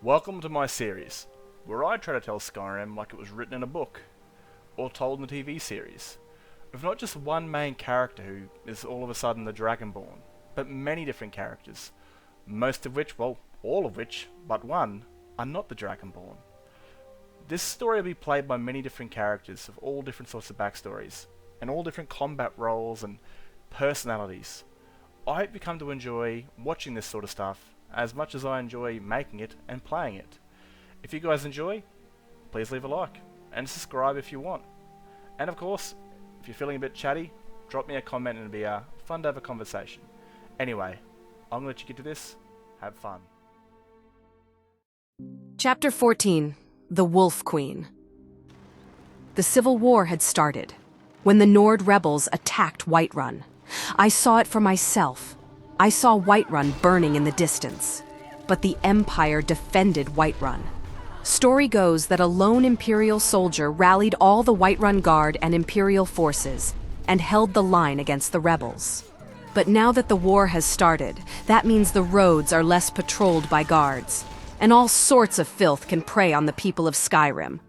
Welcome to my series, where I try to tell Skyrim like it was written in a book, or told in the TV series, with not just one main character who is all of a sudden the Dragonborn, but many different characters, most of which, well, all of which, but one, are not the Dragonborn. This story will be played by many different characters of all different sorts of backstories, and all different combat roles and personalities. I hope you come to enjoy watching this sort of stuff as much as I enjoy making it and playing it. If you guys enjoy, please leave a like and subscribe if you want. And of course, if you're feeling a bit chatty, drop me a comment and it'll be fun to have a conversation. Anyway, I'm gonna let you get to this. Have fun. Chapter 14. The Wolf Queen. The Civil War had started when the Nord rebels attacked Whiterun. I saw it for myself. I saw Whiterun burning in the distance, but the Empire defended Whiterun. Story goes that a lone Imperial soldier rallied all the Whiterun Guard and Imperial forces and held the line against the rebels. But now that the war has started, that means the roads are less patrolled by guards, and all sorts of filth can prey on the people of Skyrim.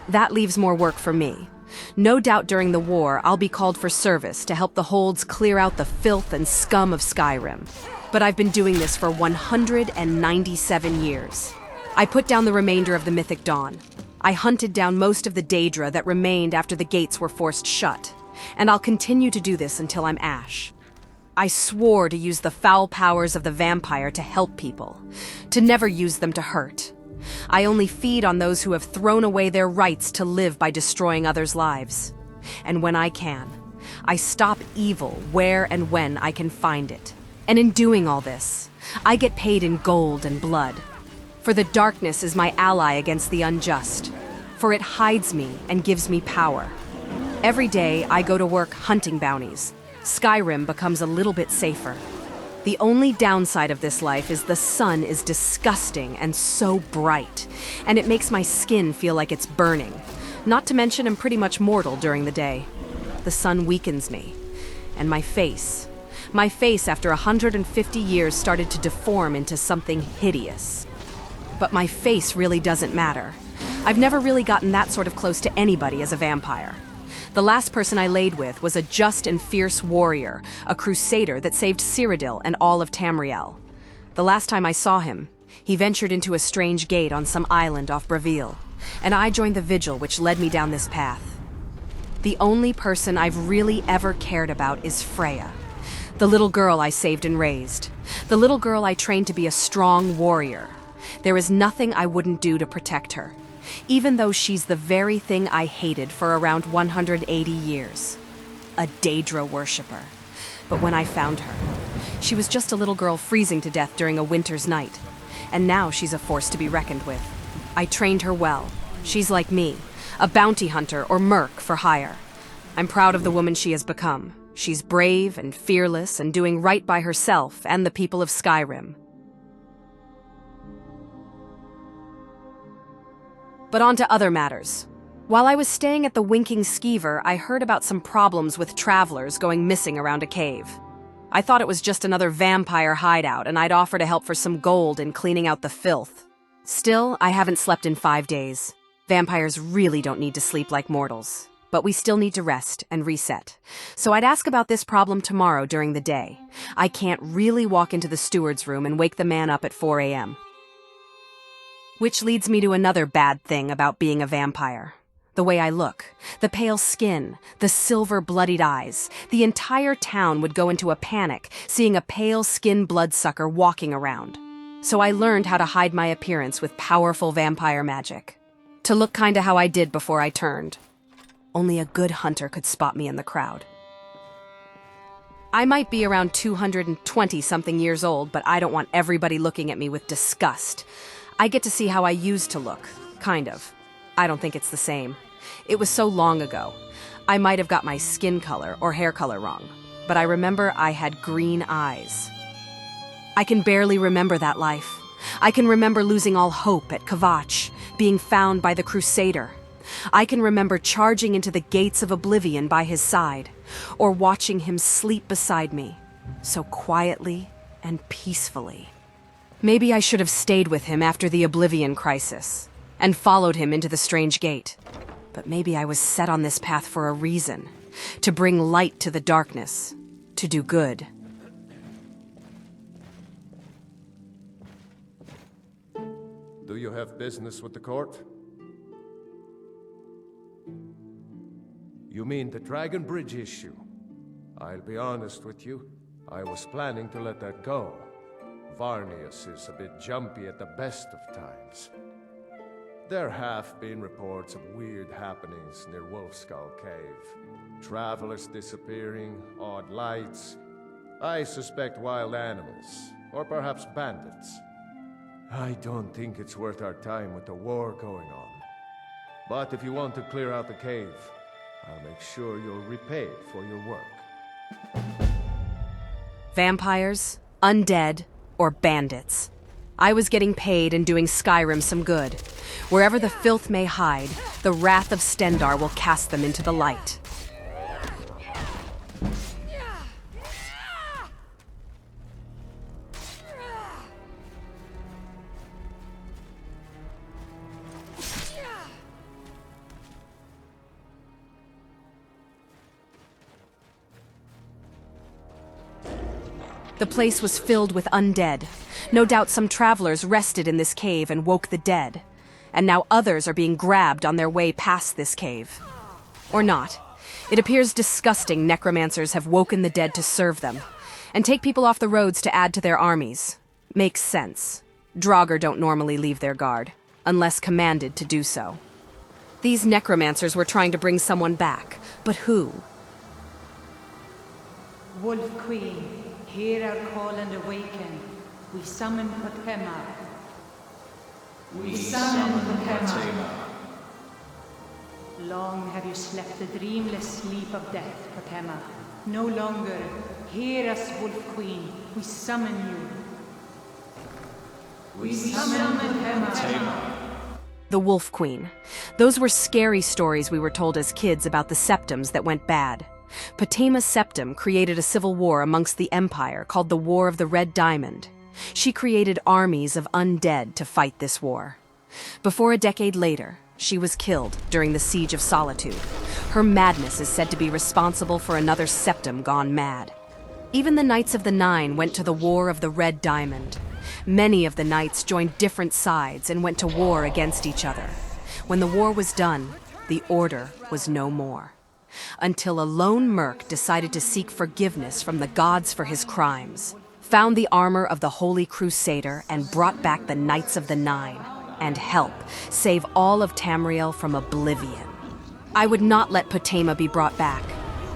That leaves more work for me. No doubt during the war, I'll be called for service to help the holds clear out the filth and scum of Skyrim. But I've been doing this for 197 years. I put down the remainder of the Mythic Dawn. I hunted down most of the Daedra that remained after the gates were forced shut. And I'll continue to do this until I'm ash. I swore to use the foul powers of the vampire to help people, to never use them to hurt. I only feed on those who have thrown away their rights to live by destroying others' lives. And when I can, I stop evil where and when I can find it. And in doing all this, I get paid in gold and blood. For the darkness is my ally against the unjust, for it hides me and gives me power. Every day I go to work hunting bounties. Skyrim becomes a little bit safer. The only downside of this life is the sun is disgusting and so bright, and it makes my skin feel like it's burning. Not to mention I'm pretty much mortal during the day. The sun weakens me. And my face after 150 years started to deform into something hideous. But my face really doesn't matter. I've never really gotten that sort of close to anybody as a vampire. The last person I laid with was a just and fierce warrior, a crusader that saved Cyrodiil and all of Tamriel. The last time I saw him, he ventured into a strange gate on some island off Bravil, and I joined the vigil which led me down this path. The only person I've really ever cared about is Freya, the little girl I saved and raised, the little girl I trained to be a strong warrior. There is nothing I wouldn't do to protect her, even though she's the very thing I hated for around 180 years. A Daedra worshipper. But when I found her, she was just a little girl freezing to death during a winter's night. And now she's a force to be reckoned with. I trained her well. She's like me, a bounty hunter or merc for hire. I'm proud of the woman she has become. She's brave and fearless and doing right by herself and the people of Skyrim. But on to other matters. While I was staying at the Winking Skeever, I heard about some problems with travlers going missing around a cave. I thought it was just another vampire hideout, and I'd offer to help for some gold in cleaning out the filth. Still, I haven't slept in 5 days. Vampires really don't need to sleep like mortals, but we still need to rest and reset. So I'd ask about this problem tomorrow during the day. I can't really walk into the steward's room and wake the man up at 4 a.m. Which leads me to another bad thing about being a vampire. The way I look, the pale skin, the silver bloodied eyes. The entire town would go into a panic seeing a pale skin bloodsucker walking around. So I learned how to hide my appearance with powerful vampire magic. To look kinda how I did before I turned. Only a good hunter could spot me in the crowd. I might be around 220-something years old, but I don't want everybody looking at me with disgust. I get to see how I used to look, kind of. I don't think it's the same. It was so long ago. I might have got my skin color or hair color wrong, but I remember I had green eyes. I can barely remember that life. I can remember losing all hope at Kvatch, being found by the Crusader. I can remember charging into the gates of oblivion by his side, or watching him sleep beside me, so quietly and peacefully. Maybe I should have stayed with him after the Oblivion Crisis, and followed him into the strange gate. But maybe I was set on this path for a reason, to bring light to the darkness, to do good. Do you have business with the court? You mean the Dragon Bridge issue? I'll be honest with you, I was planning to let that go. Varnius is a bit jumpy at the best of times. There have been reports of weird happenings near Wolfskull Cave. Travelers disappearing, odd lights. I suspect wild animals, or perhaps bandits. I don't think it's worth our time with the war going on. But if you want to clear out the cave, I'll make sure you're repaid for your work. Vampires, undead, or bandits. I was getting paid and doing Skyrim some good. Wherever the filth may hide, the wrath of Stendarr will cast them into the light. The place was filled with undead. No doubt some travelers rested in this cave and woke the dead. And now others are being grabbed on their way past this cave. Or not. It appears disgusting necromancers have woken the dead to serve them, and take people off the roads to add to their armies. Makes sense. Draugr don't normally leave their guard, unless commanded to do so. These necromancers were trying to bring someone back, but who? Wolf Queen, hear our call and awaken. We summon Potema. We summon Potema. Long have you slept the dreamless sleep of death, Potema. No longer. Hear us, Wolf Queen. We summon you. We summon Potema. The Wolf Queen. Those were scary stories we were told as kids about the septums that went bad. Potema's septum created a civil war amongst the Empire called the War of the Red Diamond. She created armies of undead to fight this war. Before a decade later, she was killed during the Siege of Solitude. Her madness is said to be responsible for another septum gone mad. Even the Knights of the Nine went to the War of the Red Diamond. Many of the knights joined different sides and went to war against each other. When the war was done, the Order was no more. Until a lone merc decided to seek forgiveness from the gods for his crimes, found the armor of the Holy Crusader and brought back the Knights of the Nine, and help save all of Tamriel from oblivion. I would not let Potema be brought back.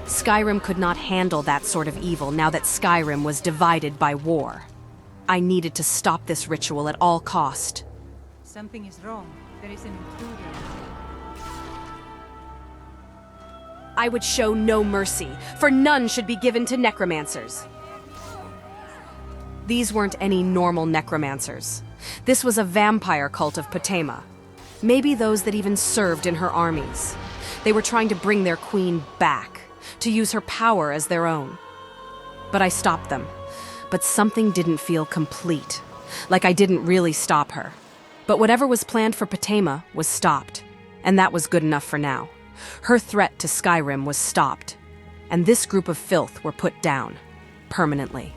Skyrim could not handle that sort of evil now that Skyrim was divided by war. I needed to stop this ritual at all cost. Something is wrong. There is an intruder. I would show no mercy, for none should be given to necromancers. These weren't any normal necromancers. This was a vampire cult of Potema. Maybe those that even served in her armies. They were trying to bring their queen back, to use her power as their own. But I stopped them. But something didn't feel complete, like I didn't really stop her. But whatever was planned for Potema was stopped, and that was good enough for now. Her threat to Skyrim was stopped, and this group of filth were put down, permanently.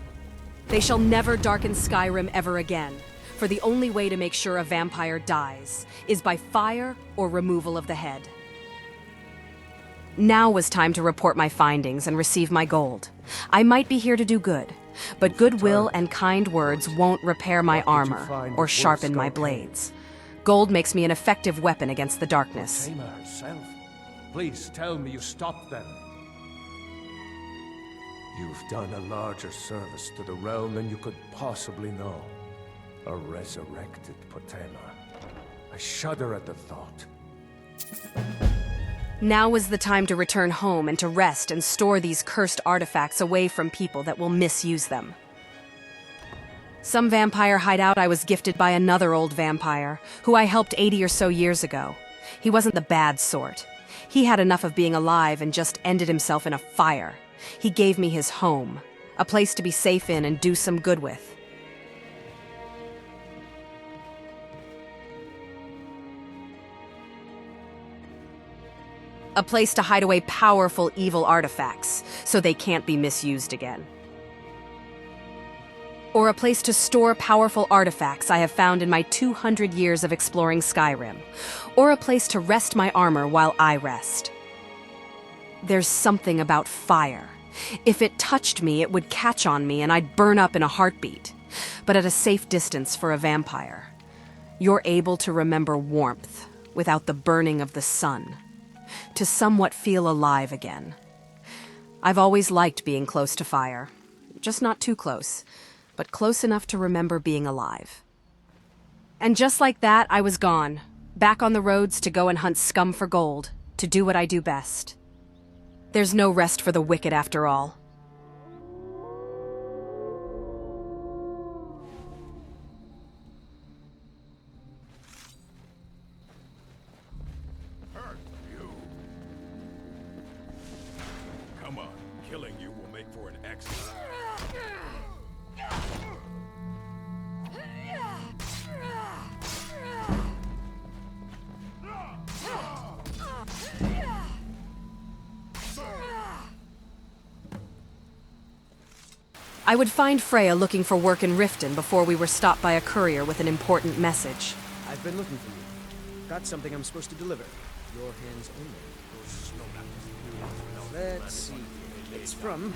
They shall never darken Skyrim ever again, for the only way to make sure a vampire dies is by fire or removal of the head. Now was time to report my findings and receive my gold. I might be here to do good, but goodwill and kind words won't repair my armor or sharpen my blades. Gold makes me an effective weapon against the darkness. Potema herself. Please tell me you stopped them. You've done a larger service to the realm than you could possibly know. A resurrected Potema. I shudder at the thought. Now is the time to return home and to rest and store these cursed artifacts away from people that will misuse them. Some vampire hideout I was gifted by another old vampire, who I helped 80 or so years ago. He wasn't the bad sort. He had enough of being alive and just ended himself in a fire. He gave me his home, a place to be safe in and do some good with. A place to hide away powerful evil artifacts, so they can't be misused again. Or a place to store powerful artifacts I have found in my 200 years of exploring Skyrim. Or a place to rest my armor while I rest. There's something about fire. If it touched me, it would catch on me and I'd burn up in a heartbeat. But at a safe distance for a vampire. You're able to remember warmth without the burning of the sun. To somewhat feel alive again. I've always liked being close to fire. Just not too close, but close enough to remember being alive. And just like that, I was gone. Back on the roads to go and hunt scum for gold, to do what I do best. There's no rest for the wicked after all. Come on, killing you will make for an excellent. I would find Freya looking for work in Riften before we were stopped by a courier with an important message. I've been looking for you. Got something I'm supposed to deliver. Your hands only. Let's see. It's from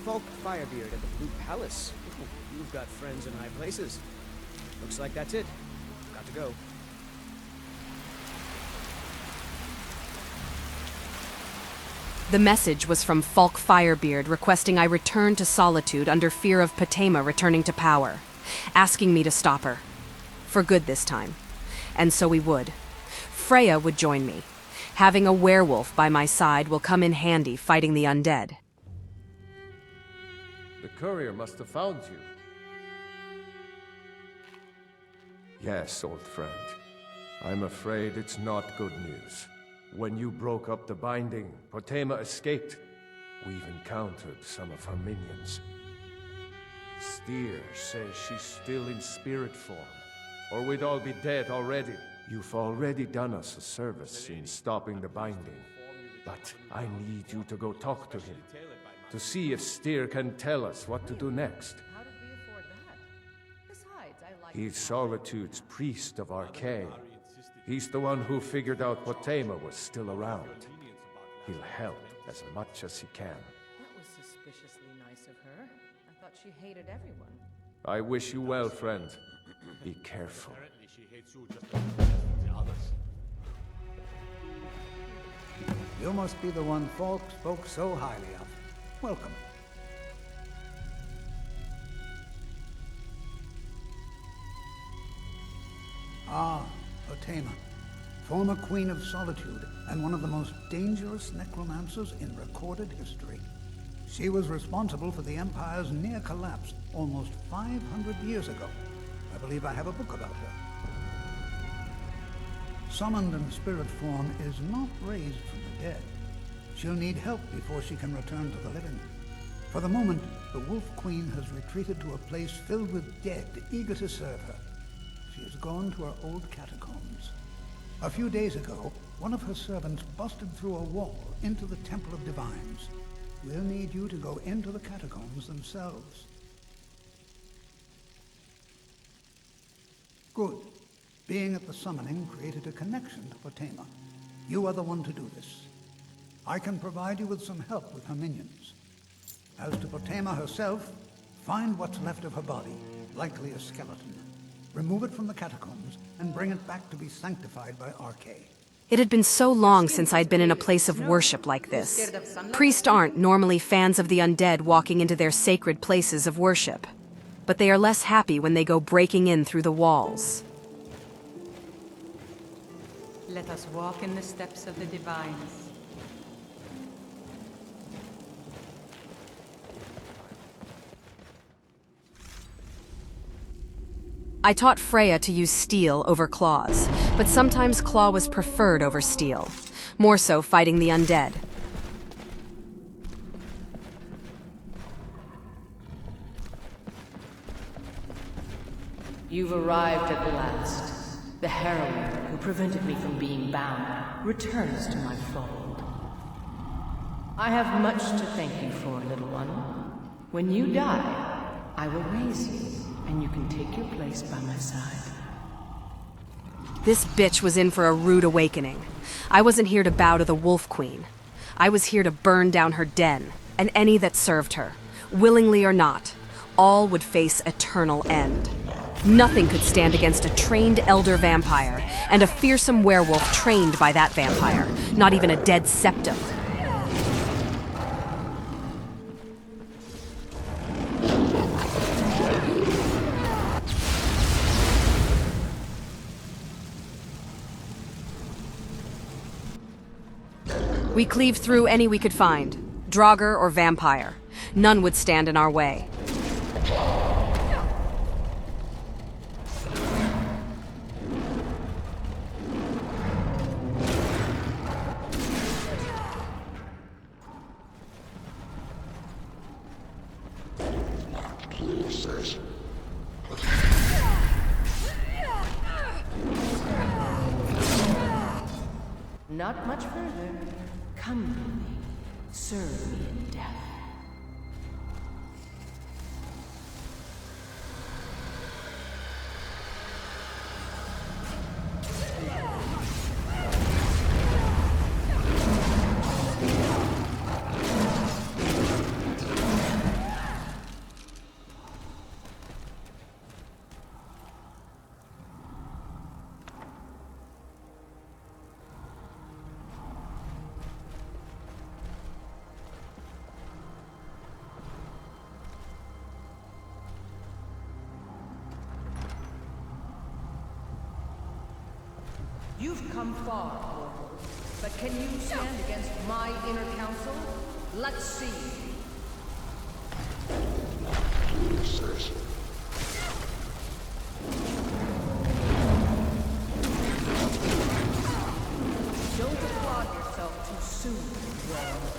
Falk Firebeard at the Blue Palace. Ooh, you've got friends in high places. Looks like that's it. Got to go. The message was from Falk Firebeard requesting I return to Solitude under fear of Potema returning to power, asking me to stop her. For good this time. And so we would. Freya would join me. Having a werewolf by my side will come in handy fighting the undead. The courier must have found you. Yes, old friend. I'm afraid it's not good news. When you broke up the binding, Potema escaped. We've encountered some of her minions. Styr says she's still in spirit form, or we'd all be dead already. You've already done us a service in stopping the binding, but I need you to go talk to him, to see if Styr can tell us what to do next. How did we afford that? Besides, I like... He's Solitude's priest of Arcane. He's the one who figured out Potema was still around. He'll help as much as he can. That was suspiciously nice of her. I thought she hated everyone. I wish you well, friend. Be careful. You must be the one Falk spoke so highly of. Welcome. Ah, Potema, former Queen of Solitude and one of the most dangerous necromancers in recorded history. She was responsible for the Empire's near collapse almost 500 years ago. I believe I have a book about her. Summoned in spirit form is not raised from the dead. She'll need help before she can return to the living. For the moment, the Wolf Queen has retreated to a place filled with dead, eager to serve her. She has gone to her old catacombs. A few days ago, one of her servants busted through a wall into the Temple of Divines. We'll need you to go into the catacombs themselves. Good. Being at the summoning created a connection to Potema. You are the one to do this. I can provide you with some help with her minions. As to Potema herself, find what's left of her body, likely a skeleton. Remove it from the catacombs and bring it back to be sanctified by Arcane. It had been so long since I'd been in a place of worship like this. Priests aren't normally fans of the undead walking into their sacred places of worship, but they are less happy when they go breaking in through the walls. Let us walk in the steps of the Divines. I taught Freya to use steel over claws, but sometimes claw was preferred over steel, more so fighting the undead. You've arrived at last. The heroine who prevented me from being bound returns to my fold. I have much to thank you for, little one. When you die, I will raise you, and you can take your place by my side. This bitch was in for a rude awakening. I wasn't here to bow to the Wolf Queen. I was here to burn down her den, and any that served her. Willingly or not, all would face eternal end. Nothing could stand against a trained elder vampire, and a fearsome werewolf trained by that vampire, not even a dead septum. We cleaved through any we could find, Draugr or vampire. None would stand in our way. Not much further. Come with me. Serve me in death. You've come far, mortal, but can you stand against my inner council? Let's see. Don't applaud yourself too soon, Warren.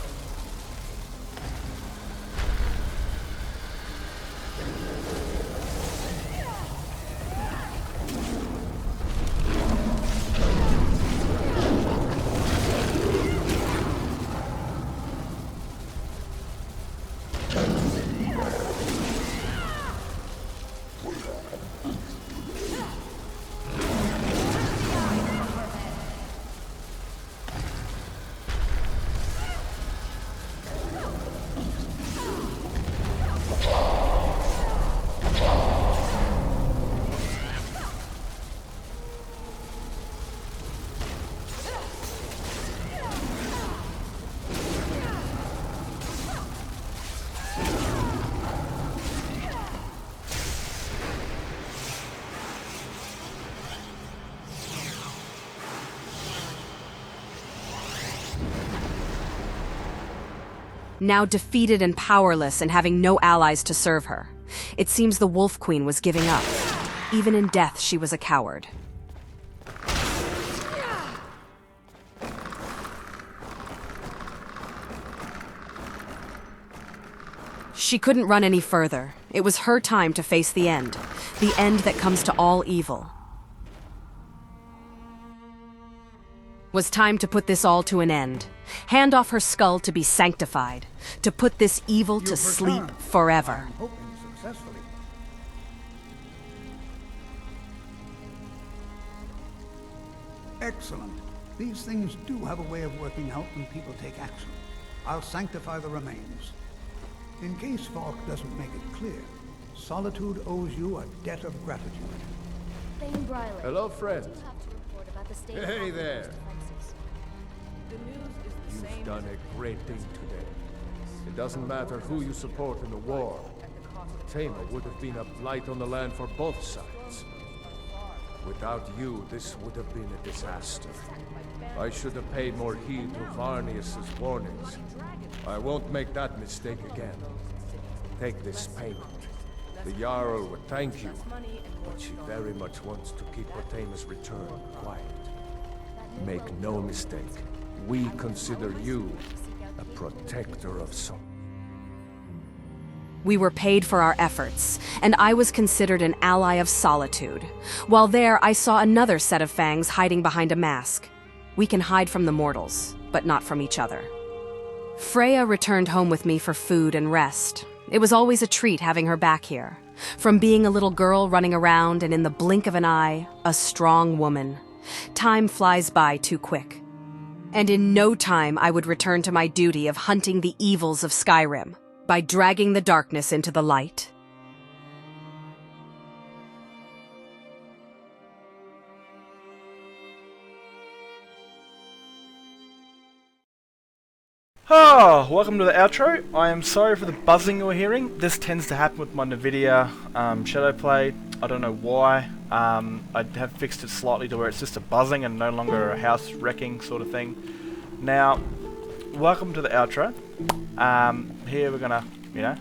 Now defeated and powerless and having no allies to serve her, it seems the Wolf Queen was giving up. Even in death, she was a coward. She couldn't run any further. It was her time to face the end that comes to all evil. Was time to put this all to an end. Hand off her skull to be sanctified, to put this evil to sleep forever. I'm hoping successfully. Excellent. These things do have a way of working out when people take action. I'll sanctify the remains. In case Falk doesn't make it clear, Solitude owes you a debt of gratitude. Hello, friend. Hey there. You've done a great thing today. It doesn't matter who you support in the war. Tama would have been a blight on the land for both sides. Without you, this would have been a disaster. I should have paid more heed to Varnius's warnings. I won't make that mistake again. Take this payment. The Jarl would thank you, but she very much wants to keep Tama's return quiet. Make no mistake, we consider you a protector of some. We were paid for our efforts, and I was considered an ally of Solitude. While there, I saw another set of fangs hiding behind a mask. We can hide from the mortals, but not from each other. Freya returned home with me for food and rest. It was always a treat having her back here. From being a little girl running around and in the blink of an eye, a strong woman. Time flies by too quick. And in no time I would return to my duty of hunting the evils of Skyrim by dragging the darkness into the light. Oh, welcome to the outro. I am sorry for the buzzing you're hearing. This tends to happen with my NVIDIA Shadowplay. I don't know why. I have fixed it slightly to where it's just a buzzing and no longer a house wrecking sort of thing. Now, welcome to the outro. Here we're gonna, I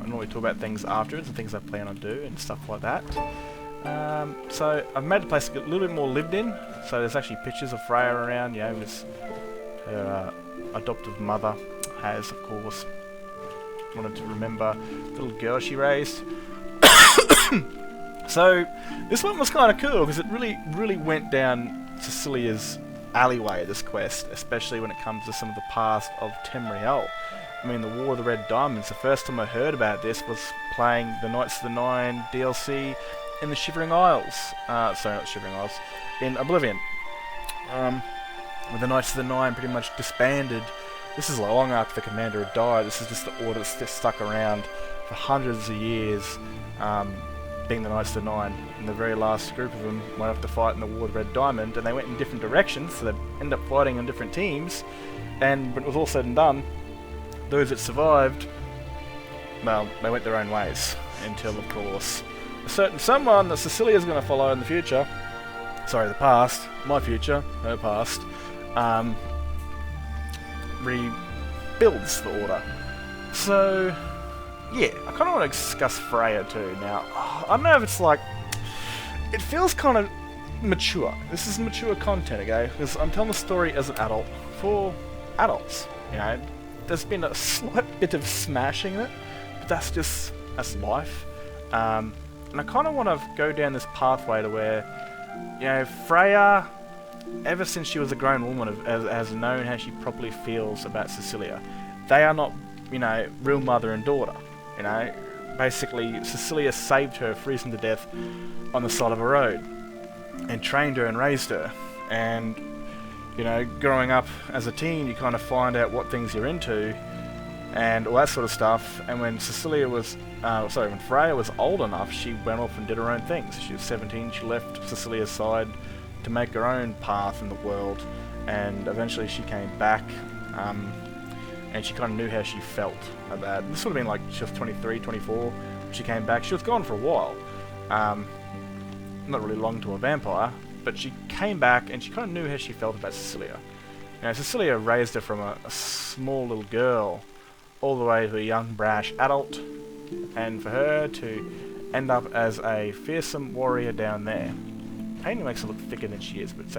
normally talk about things afterwards and things I plan on doing and stuff like that. So I've made the place a little bit more lived in. So there's actually pictures of Freya around. With her adoptive mother has, of course, wanted to remember the little girl she raised. So this one was kind of cool because it really went down Cecilia's alleyway, this quest, especially when it comes to some of the past of Tauriel. I mean, the War of the Red Diamonds, the first time I heard about this was playing the Knights of the Nine DLC in the Shivering Isles. Sorry, not Shivering Isles, in Oblivion. When the Knights of the Nine pretty much disbanded. This is long after the commander had died. This is just the order that's just stuck around for hundreds of years, being the Knights of the Nine. And the very last group of them went off to fight in the War of the Red Diamond, and they went in different directions, so they ended up fighting on different teams. And when it was all said and done, those that survived, well, they went their own ways. Until, of course, a certain someone that Cecilia's going to follow in the future, sorry, the past, my future, her past, rebuilds the order. So, yeah, I kind of want to discuss Freya too. Now, I don't know if it's like, it feels kind of mature. This is mature content, okay? Because I'm telling the story as an adult for adults. There's been a slight bit of smashing in it, but that's life. And I kind of want to go down this pathway to where, Freya, ever since she was a grown woman, has known how she properly feels about Cecilia. They are not, real mother and daughter. Basically, Cecilia saved her, freezing to death on the side of a road, and trained her and raised her. And, growing up as a teen, you kind of find out what things you're into, and all that sort of stuff. And when when Freya was old enough, she went off and did her own things. She was 17, she left Cecilia's side to make her own path in the world, and eventually she came back, and she kind of knew how she felt about it. This would have been like she was 23, 24 when she came back. She was gone for a while, not really long to a vampire, but she came back and she kind of knew how she felt about Cecilia. Cecilia raised her from a small little girl all the way to a young brash adult, and for her to end up as a fearsome warrior down there. Painting makes her look thicker than she is, but it's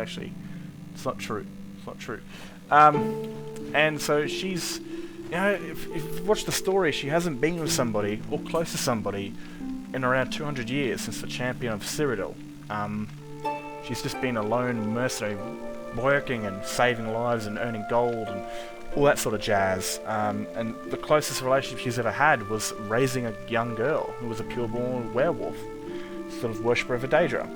not true. It's not true. And so she's, if you've watched the story, she hasn't been with somebody, or close to somebody, in around 200 years since the champion of Cyrodiil. She's just been a lone mercenary, working and saving lives and earning gold and all that sort of jazz. And the closest relationship she's ever had was raising a young girl who was a pure-born werewolf, sort of worshipper of a Daedra.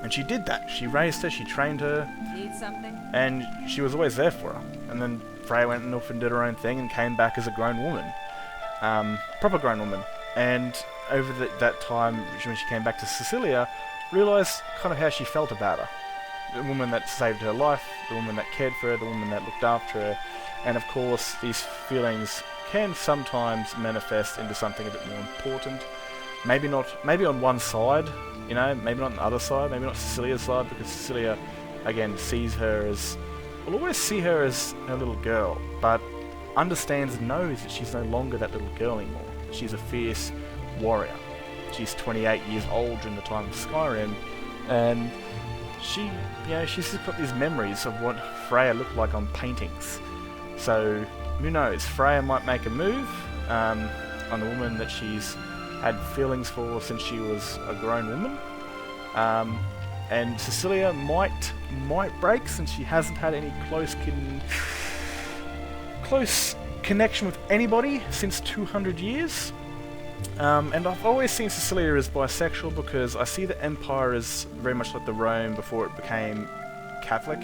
And she did that. She raised her, she trained her. Need something? And she was always there for her. And then Freya went off and did her own thing and came back as a grown woman. Proper grown woman. And over that time, when she came back to Cecilia, realised kind of how she felt about her. The woman that saved her life, the woman that cared for her, the woman that looked after her. And of course, these feelings can sometimes manifest into something a bit more important. Maybe on one side, maybe not on the other side, maybe not Cecilia's side, because Cecilia, again, will always see her as a little girl, but knows that she's no longer that little girl anymore. She's a fierce warrior. She's 28 years old during the time of Skyrim, and she's just got these memories of what Freya looked like on paintings. So, who knows, Freya might make a move on the woman that she's had feelings for since she was a grown woman, and Cecilia might break since she hasn't had any close connection with anybody since 200 years. And I've always seen Cecilia as bisexual because I see the Empire as very much like the Rome before it became Catholic.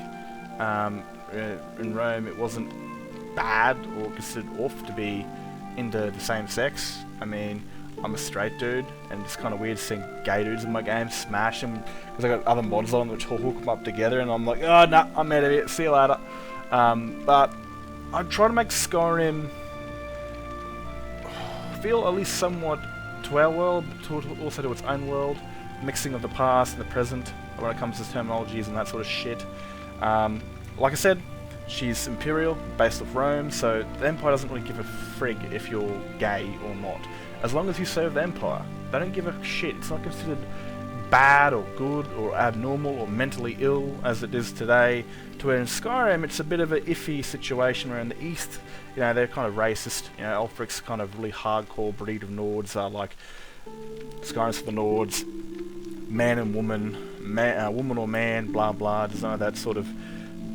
In Rome it wasn't bad or considered off to be into the same sex. I mean, I'm a straight dude, and it's kind of weird seeing gay dudes in my game, smash them, because I got other mods on which will hook them up together, and I'm like, oh no, I'm out of it, see you later. But I try to make Skyrim feel at least somewhat to our world, but also to its own world, mixing of the past and the present when it comes to terminologies and that sort of shit. Like I said, she's Imperial, based off Rome, so the Empire doesn't really give a frig if you're gay or not. As long as you serve the Empire, they don't give a shit. It's not considered bad or good or abnormal or mentally ill as it is today. To where in Skyrim it's a bit of an iffy situation where in the East, you know, they're kind of racist. You know, Ulfric's kind of really hardcore breed of Nords are like Skyrim's for the Nords, man and woman, woman or man, blah blah. There's none of that sort of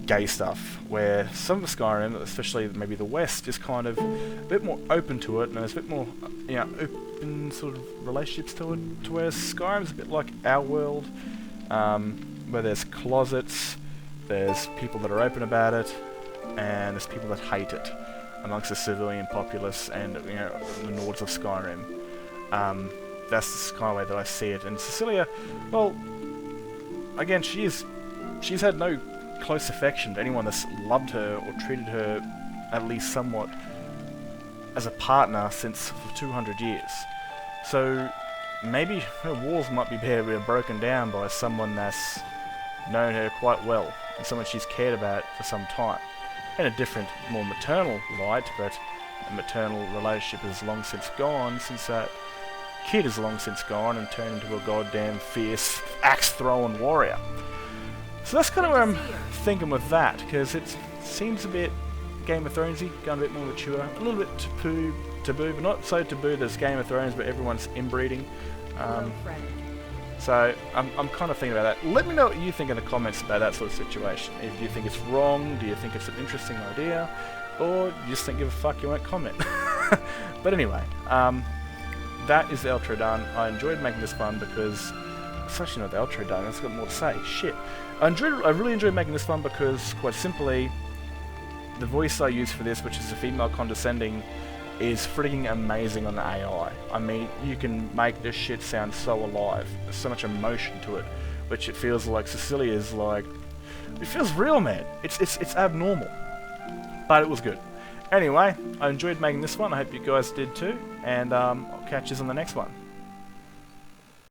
gay stuff, where some of Skyrim, especially maybe the West, is kind of a bit more open to it, and there's a bit more, you know, open sort of relationships to it, to where Skyrim's a bit like our world, where there's closets, there's people that are open about it, and there's people that hate it, amongst the civilian populace and, you know, the Nords of Skyrim. That's the kind of way that I see it. And Cecilia, well, again, she's had no close affection to anyone that's loved her or treated her at least somewhat as a partner since for 200 years. So maybe her walls might be broken down by someone that's known her quite well and someone she's cared about for some time. In a different, more maternal light, but a maternal relationship is long since gone, since that kid is long since gone and turned into a goddamn fierce axe-throwing warrior. So that's kind of where I'm thinking with that, because it seems a bit Game of Thronesy, going a bit more mature, a little bit taboo, but not so taboo that it's Game of Thrones, but everyone's inbreeding. So I'm kind of thinking about that. Let me know what you think in the comments about that sort of situation. If you think it's wrong, do you think it's an interesting idea, or you just think give a fuck, you won't comment. But anyway, that is the outro done. I enjoyed making this fun because it's actually not the outro done. I've got more to say. Shit. I really enjoyed making this fun because, quite simply, the voice I use for this, which is the female condescending, is freaking amazing on the AI. I mean, you can make this shit sound so alive. There's so much emotion to it, which it feels like Cecilia's like. It feels real, man. It's abnormal, but it was good. Anyway, I enjoyed making this one. I hope you guys did too, and I'll catch you on the next one.